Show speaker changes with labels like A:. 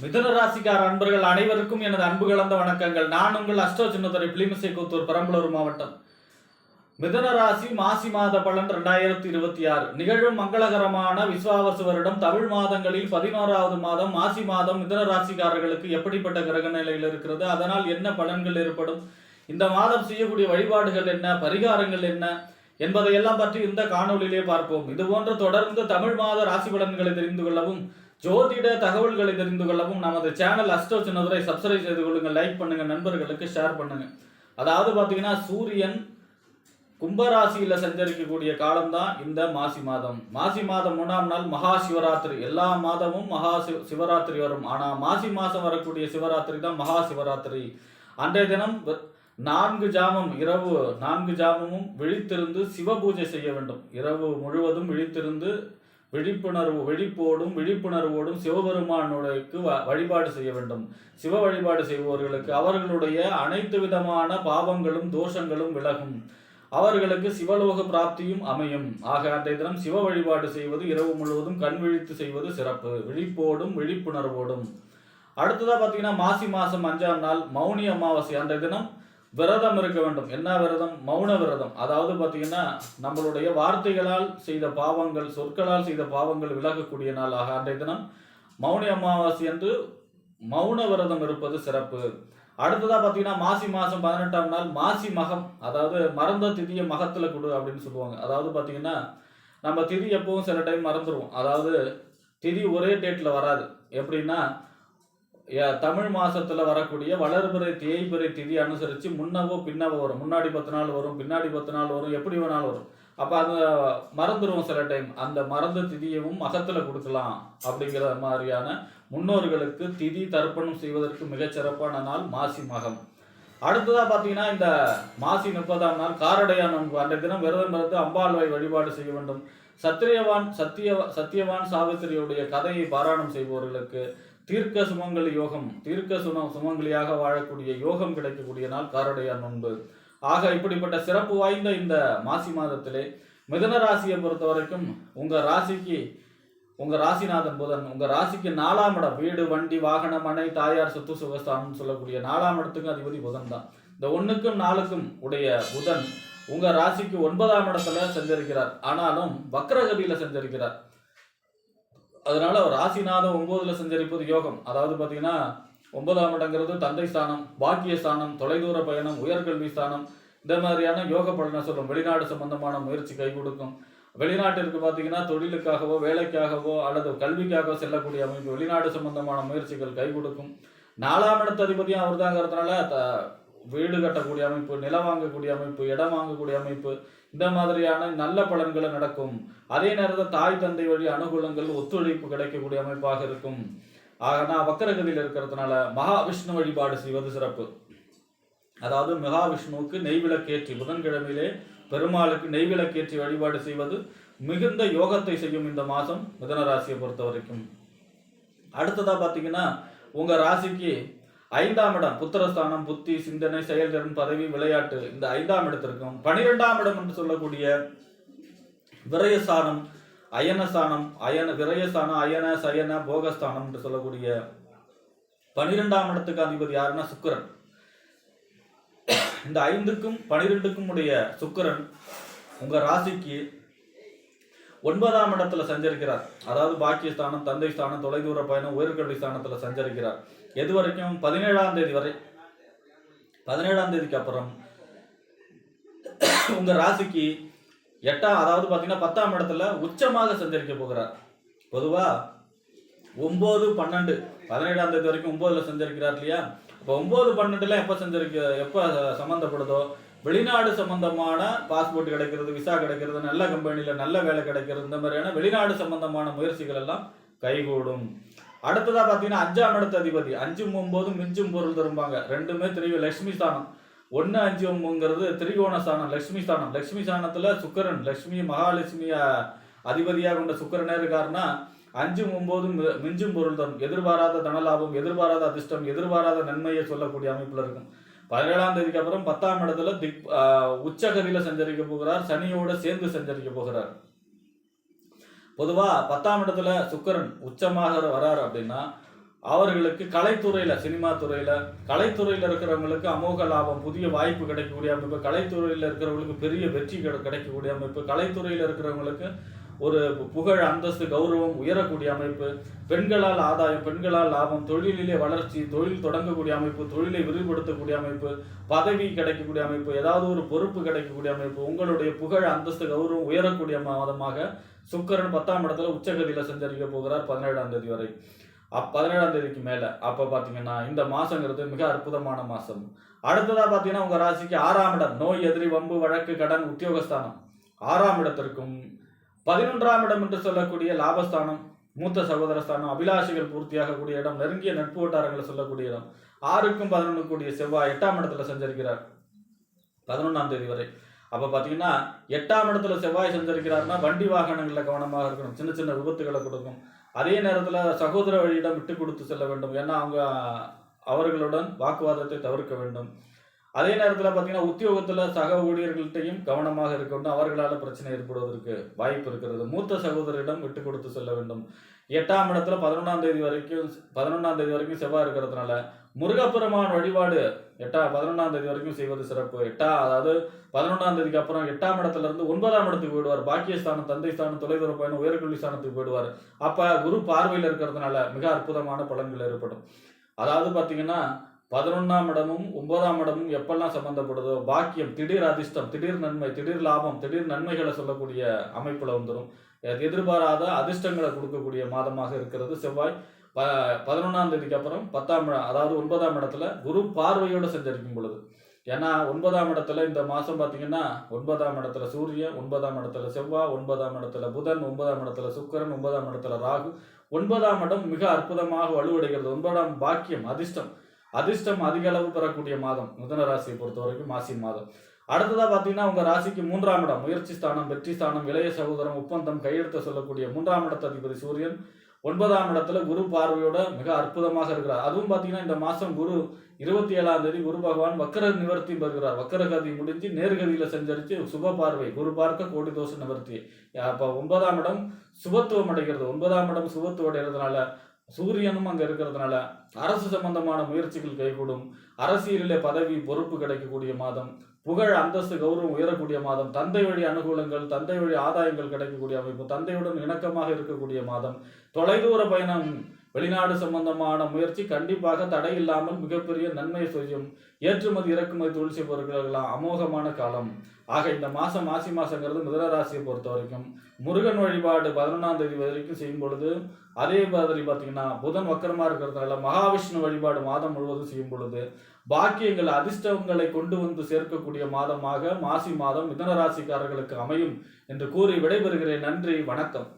A: மிதுன ராசிக்கார அன்பர்கள் அனைவருக்கும் எனது அன்பு கலந்த வணக்கங்கள். நான் உங்கள் அஷ்டோ சின்னத்துறை பிளிமிசை கூத்தூர் பெரம்பலூர் மாவட்டம். மிதுன ராசி மாசி மாத பலன் 2026 நிகழும் மங்களகரமான விஸ்வாவசு வருடம் தமிழ் மாதங்களில் 11வது மாதம் மாசி மாதம் மிதுன ராசிக்காரர்களுக்கு எப்படிப்பட்ட கிரக நிலையில் இருக்கிறது, அதனால் என்ன பலன்கள் ஏற்படும், இந்த மாதம் செய்யக்கூடிய வழிபாடுகள் என்ன, பரிகாரங்கள் என்ன என்பதையெல்லாம் பற்றி இந்த காணொலியிலே பார்ப்போம். இதுபோன்று தொடர்ந்து தமிழ் மாத ராசி பலன்களை தெரிந்து கொள்ளவும் ஜோதிட தகவல்களை தெரிந்து கொள்ளவும் நமது சேனல் அஷ்டோ சின்னதுரை சப்ஸ்கிரைப் செய்து கொள்ளுங்கள், லைக் பண்ணுங்க, நண்பர்களுக்கு ஷேர் பண்ணுங்க. அதாவது பார்த்தீங்கன்னா சூரியன் கும்பராசியில சஞ்சரிக்கக்கூடிய காலம்தான் இந்த மாசி மாதம். மாசி மாதம் 3ஆம் நாள் மகா சிவராத்திரி. எல்லா மாதமும் மகா சிவராத்திரி வரும், ஆனால் மாசி மாதம் வரக்கூடிய சிவராத்திரி தான் மகா சிவராத்திரி. அன்றைய தினம் 4 ஜாமம் இரவு 4 ஜாமமும் விழித்திருந்து சிவ பூஜை செய்ய வேண்டும். இரவு முழுவதும் விழித்திருந்து விழிப்புணர்வோடும் சிவபெருமானுடையக்கு வழிபாடு செய்ய வேண்டும். சிவ வழிபாடு செய்பவர்களுக்கு அவர்களுடைய அனைத்து விதமான பாவங்களும் தோஷங்களும் விலகும், அவர்களுக்கு சிவலோக பிராப்தியும் அமையும். ஆக அன்றைய தினம் சிவ வழிபாடு செய்வது, இரவு முழுவதும் கண் விழித்து செய்வது சிறப்பு, விழிப்போடும் விழிப்புணர்வோடும். அடுத்ததா பார்த்தீங்கன்னா மாசி மாசம் 5ஆம் நாள் மௌனி அமாவாசை. அன்றைய தினம் விரதம் இருக்க வேண்டும். என்ன விரதம்? மௌன விரதம். அதாவது பார்த்தீங்கன்னா நம்மளுடைய வார்த்தைகளால் செய்த பாவங்கள், சொற்களால் செய்த பாவங்கள் விலகக்கூடிய நாளாக அன்றைய தினம் மௌனி அமாவாசை என்று மௌன விரதம் இருப்பது சிறப்பு. அடுத்ததா பார்த்தீங்கன்னா மாசி மாதம் 18ஆம் நாள் மாசி மகம். அதாவது மறந்த திதியை மகத்தில் கொடு அப்படின்னு சொல்லுவாங்க. அதாவது பார்த்தீங்கன்னா நம்ம திதி எப்பவும் சில டைம் மறந்துடுவோம். அதாவது திதி ஒரே டேட்டில் வராது. எப்படின்னா தமிழ் மாசத்துல வரக்கூடிய வளர்பிறை தேய்பிறை திதி அனுசரித்து முன்னவோ பின்னவோ வரும். முன்னாடி 10 நாள் வரும், பின்னாடி 10 நாள் வரும், எப்படி வேணாலும் வரும். அப்போ அந்த மறந்துடுவோம் சில டைம். அந்த மறந்த திதியவும் மகத்தில் கொடுக்கலாம் அப்படிங்கிற மாதிரியான முன்னோர்களுக்கு திதி தர்ப்பணம் செய்வதற்கு மிகச்சிறப்பான நாள் மாசி மகம். அடுத்ததாக பார்த்தீங்கன்னா இந்த மாசி 30ஆம் நாள் காரடையான் நோன்பு. அன்றைய தினம் விரதம் இருந்து அம்பாள்வை வழிபாடு செய்ய வேண்டும். சத்தியவான் சாவித்திரியுடைய கதையை பாராயணம் செய்பவர்களுக்கு தீர்க்க சுமங்கலி யோகம், சுமங்கலியாக வாழக்கூடிய யோகம் கிடைக்கக்கூடிய நாள் காரடையான் நோன்பு. ஆக இப்படிப்பட்ட சிறப்பு வாய்ந்த இந்த மாசி மாதத்திலே மிதுன ராசியை பொறுத்த வரைக்கும் உங்க ராசிநாதன் புதன் உங்க ராசிக்கு 4ஆம் இடம், வீடு வண்டி வாகனம் மனை தாயார் சொத்து சுகஸ்தானம் சொல்லக்கூடிய 4ஆம் இடத்துக்கு அதிபதி புதன் தான். இந்த 1க்கும் 4க்கும் உடைய புதன் உங்க ராசிக்கு 9ஆம் இடத்துல சஞ்சரிக்கிறார். ஆனாலும் வக்ரகதியில சஞ்சரிக்கிறார். அதனால ராசிநாதம் 9ல சஞ்சரிப்பது யோகம். அதாவது பார்த்தீங்கன்னா 9ஆம் இடங்கிறது தந்தை ஸ்தானம், பாக்கிய ஸ்தானம், தொலைதூர பயணம், உயர்கல்வி ஸ்தானம், இந்த மாதிரியான யோக பலனை சொல்லும். வெளிநாடு சம்பந்தமான முயற்சி கை கொடுக்கும். வெளிநாட்டிற்கு பார்த்தீங்கன்னா தொழிலுக்காகவோ வேலைக்காகவோ அல்லது கல்விக்காகவோ செல்லக்கூடிய அமைப்பு, வெளிநாடு சம்பந்தமான முயற்சிகள் கை கொடுக்கும். 4ஆம் இடத்து அதிபதியும் அவர் தாங்கிறதுனால வீடு கட்டக்கூடிய அமைப்பு, நிலம் வாங்கக்கூடிய அமைப்பு, இடம் வாங்கக்கூடிய அமைப்பு, இந்த மாதிரியான நல்ல பலன்களை நடக்கும். அதே நேரத்தில் தாய் தந்தை வழி அனுகூலங்கள் ஒத்துழைப்பு கிடைக்கக்கூடிய அமைப்பாக இருக்கும். ஆகனா வக்கரகதியில் இருக்கிறதுனால மகாவிஷ்ணு வழிபாடு செய்வது சிறப்பு. அதாவது மகாவிஷ்ணுவுக்கு நெய்விளக்கேற்றி புதன்கிழமையிலே பெருமாளுக்கு நெய்விளக்கேற்றி வழிபாடு செய்வது மிகுந்த யோகத்தை செய்யும் இந்த மாதம் மிதுன ராசியை பொறுத்த வரைக்கும். அடுத்ததா பார்த்தீங்கன்னா உங்க ராசிக்கு 5ஆம் இடம் புத்திரஸ்தானம், புத்தி, சிந்தனை, செயல்திறன், பதவி, விளையாட்டு, இந்த 5ஆம் இடத்திற்கும் 12ஆம் இடம் என்று சொல்லக்கூடிய விரயஸ்தானம், அயனஸ்தானம், விரயஸ்தானம், அயன சயன போகஸ்தானம் என்று சொல்லக்கூடிய 12ஆம் இடத்துக்கு அதிபதி யாருன்னா சுக்கிரன். இந்த 5க்கும் 12க்கும் உடைய சுக்கிரன் உங்க ராசிக்கு 9ஆம் இடத்துல சஞ்சரிக்கிறார். அதாவது பாக்கியஸ்தானம், தந்தை ஸ்தானம், தொலைதூர பயணம், உயர்கல்வி ஸ்தானத்துல சஞ்சரிக்கிறார். எது வரைக்கும்? 17ஆம் தேதி வரை. 17ஆம் தேதிக்கு அப்புறம் உங்க ராசிக்கு 8ஆம், அதாவது பார்த்தீங்கன்னா 10ஆம் இடத்துல உச்சமாக சஞ்சரிக்க போகிறார். பொதுவா 9, 12, 17ஆம் தேதி வரைக்கும் 9ல சஞ்சரிக்கிறார் இல்லையா? இப்போ 9, 12ல எப்போ சம்மந்தப்படுதோ வெளிநாடு சம்பந்தமான பாஸ்போர்ட் கிடைக்கிறது, விசா கிடைக்கிறது, நல்ல கம்பெனியில நல்ல வேலை கிடைக்கிறது, இந்த மாதிரியான வெளிநாடு சம்பந்தமான முயற்சிகள் எல்லாம் கைகூடும். அடுத்ததா பார்த்தீங்கன்னா 5ஆம் இடத்து அதிபதி 5ம் 9ம் மிஞ்சும் பொருள் திரும்பாங்க. ரெண்டுமே லட்சுமி ஸ்தானம். 1, 5ங்கிறது திரிகோண ஸ்தானம், லட்சுமி ஸ்தானம். லட்சுமி ஸ்தானத்துல சுக்கிரன், லட்சுமி மகாலட்சுமி அதிபதியாக கொண்ட சுக்கிரனே இருக்காருன்னா 5ம் 9ம் மிஞ்சும் பொருள் தரும். எதிர்பாராத தனலாபம், எதிர்பாராத அதிர்ஷ்டம், எதிர்பாராத நன்மையை சொல்லக்கூடிய அமைப்புல இருக்கும். 17ஆம் தேதிக்கு அப்புறம் 10ஆம் இடத்துல உச்சகதியில சஞ்சரிக்க போகிறார். சனியோட சேர்ந்து சஞ்சரிக்க போகிறார். பொதுவா 10ஆம் இடத்துல சுக்கிரன் உச்சமாக வராரு அப்படின்னா அவர்களுக்கு கலைத்துறையில, சினிமா துறையில, கலைத்துறையில இருக்கிறவங்களுக்கு அமோக லாபம், புதிய வாய்ப்பு கிடைக்கக்கூடிய அமைப்பு, கலைத்துறையில இருக்கிறவங்களுக்கு பெரிய வெற்றி கிடைக்கக்கூடிய அமைப்பு, கலைத்துறையில இருக்கிறவங்களுக்கு ஒரு புகழ், அந்தஸ்து, கௌரவம் உயரக்கூடிய அமைப்பு, பெண்களால் ஆதாயம், பெண்களால் லாபம், தொழிலிலே வளர்ச்சி, தொழில் தொடங்கக்கூடிய அமைப்பு, தொழிலை விரிவுபடுத்தக்கூடிய அமைப்பு, பதவி கிடைக்கக்கூடிய அமைப்பு, ஏதாவது ஒரு பொறுப்பு கிடைக்கக்கூடிய அமைப்பு, உங்களுடைய புகழ், அந்தஸ்து, கௌரவம் உயரக்கூடிய மாதமாக சுக்கிரன் 10ஆம் இடத்துல உச்சகதியில சஞ்சரிக்க போகிறார் 17ஆம் தேதி வரை. 17ஆம் தேதிக்கு மேல. அப்ப பாத்தீங்கன்னா இந்த மாசங்கிறது மிக அற்புதமான மாசம். அடுத்ததா பாத்தீங்கன்னா உங்க ராசிக்கு 6ஆம் இடம், நோய், எதிரி, வம்பு, வழக்கு, கடன், உத்தியோகஸ்தானம். 6ஆம் இடத்திற்கும் 11ஆம் இடம் என்று சொல்லக்கூடிய லாபஸ்தானம், மூத்த சகோதரஸ்தானம், அபிலாஷைகள் பூர்த்தியாகக்கூடிய இடம், நெருங்கிய நட்பு வட்டாரங்களை சொல்லக்கூடிய இடம். 6க்கும் 11 கூடிய செவ்வாய் 8ஆம் இடத்துல சஞ்சரிக்கிறார் 11ஆம் தேதி வரை. அப்ப பாத்தீங்கன்னா 8ஆம் இடத்துல செவ்வாய் சஞ்சரிக்கிறார்னா வண்டி வாகனங்கள்ல கவனமாக இருக்கணும். சின்ன சின்ன விபத்துகளை கொடுக்கும். அதே நேரத்துல சகோதர வழியிடம் விட்டு கொடுத்து செல்ல வேண்டும். ஏன்னா அவர்களுடன் வாக்குவாதத்தை தவிர்க்க வேண்டும். அதே நேரத்தில் பார்த்தீங்கன்னா உத்தியோகத்தில் சக ஊழியர்கள்ட்டையும் கவனமாக இருக்க வேண்டும். அவர்களால் பிரச்சனை ஏற்படுவதற்கு வாய்ப்பு இருக்கிறது. மூத்த சகோதரிடம் விட்டு கொடுத்து செல்ல வேண்டும். 8ஆம் இடத்துல 11ஆம் தேதி வரைக்கும் செவ்வாய் இருக்கிறதுனால முருகப்பெருமான் வழிபாடு 11ஆம் தேதி வரைக்கும் செய்வது சிறப்பு. அதாவது 11ஆம் தேதிக்கு அப்புறம் 8ஆம் இடத்துல இருந்து 9ஆம் இடத்துக்கு போயிடுவார். பாக்கியஸ்தானம், தந்தை ஸ்தானம், தொலைதூர பயணம், உயர்கல்வி ஸ்தானத்துக்கு போயிடுவார். அப்ப குரு பார்வையில் இருக்கிறதுனால மிக அற்புதமான பலன்கள் ஏற்படும். அதாவது பார்த்தீங்கன்னா 11ஆம் இடமும் 9ஆம் இடமும் எப்பெல்லாம் சம்பந்தப்படுதோ பாக்கியம், திடீர் அதிர்ஷ்டம், திடீர் நன்மை, திடீர் லாபம், திடீர் நன்மைகளை சொல்லக்கூடிய அமைப்புல வந்துடும். எதிர்பாராத அதிர்ஷ்டங்களை கொடுக்கக்கூடிய மாதமாக இருக்கிறது செவ்வாய். 11ஆம் தேதிக்கு அப்புறம் 10ஆம் இடம், அதாவது 9ஆம் இடத்துல குரு பார்வையோடு சஞ்சரிக்கும் பொழுது. ஏன்னா 9ஆம் இடத்துல இந்த மாசம் பார்த்தீங்கன்னா 9ஆம் இடத்துல சூரியன், 9ஆம் இடத்துல செவ்வாய், 9ஆம் இடத்துல புதன், 9ஆம் இடத்துல சுக்கிரன், 9ஆம் இடத்துல ராகு. 9ஆம் இடம் மிக அற்புதமாக வலுவடைகிறது. 9ஆம் பாக்கியம், அதிர்ஷ்டம் அதிக அளவு பெறக்கூடிய மாதம் மிதுன ராசியை பொறுத்த வரைக்கும் மாசி மாதம். அடுத்ததா பாத்தீங்கன்னா உங்க ராசிக்கு 3ஆம் இடம், முயற்சி ஸ்தானம், வெற்றி ஸ்தானம், இளைய சகோதரம், ஒப்பந்தம், கையெழுத்த சொல்லக்கூடிய 3ஆம் இடத்த அதிபதி சூரியன் 9ஆம் இடத்துல குரு பார்வையோட மிக அற்புதமாக இருக்கிறார். அதுவும் பாத்தீங்கன்னா இந்த மாசம் குரு 27ஆம் தேதி குரு பகவான் வக்கர நிவர்த்தி பெறுகிறார். வக்கரகதி முடிஞ்சு நேர்கதியில சஞ்சரிச்சு சுப பார்வை, குரு பார்க்க கோடி தோஷ நிவர்த்தி. அப்ப 9ஆம் இடம் சுபத்துவம் அடைகிறது. 9ஆம் இடம் சுபத்துவம் அடைகிறதுனால சூரியனும் அங்க இருக்கிறதுனால அரசு சம்பந்தமான முயற்சிகள் கைகூடும். அரசியலிலே பதவி, பொறுப்பு கிடைக்கக்கூடிய மாதம், புகழ், அந்தஸ்து, கௌரவம் உயரக்கூடிய மாதம், தந்தை வழி அனுகூலங்கள், தந்தை வழி ஆதாயங்கள் கிடைக்கக்கூடிய அமைப்பு, தந்தையுடன் இணக்கமாக இருக்கக்கூடிய மாதம், தொலைதூர பயணம், வெளிநாடு சம்பந்தமான முயற்சி கண்டிப்பாக தடை இல்லாமல் மிகப்பெரிய நன்மை செய்யும். ஏற்றுமதி இறக்குமதி தொழில் செய்பவர்களெல்லாம் அமோகமான காலம். ஆக இந்த மாசம் மாசி மாசங்கிறது மிதுன ராசியை பொறுத்த வரைக்கும் முருகன் வழிபாடு 11ஆம் தேதி வரைக்கும் செய்யும் பொழுது, அதே மாதிரி பார்த்தீங்கன்னா புதன் வக்கரமா இருக்கிறதுனால மகாவிஷ்ணு வழிபாடு மாதம் முழுவதும் செய்யும் பொழுது பாக்கியங்கள், அதிர்ஷ்டங்களை கொண்டு வந்து சேர்க்கக்கூடிய மாதமாக மாசி மாதம் மிதுன ராசிக்காரர்களுக்கு அமையும் என்று கூறி விடைபெறுகிறேன். நன்றி, வணக்கம்.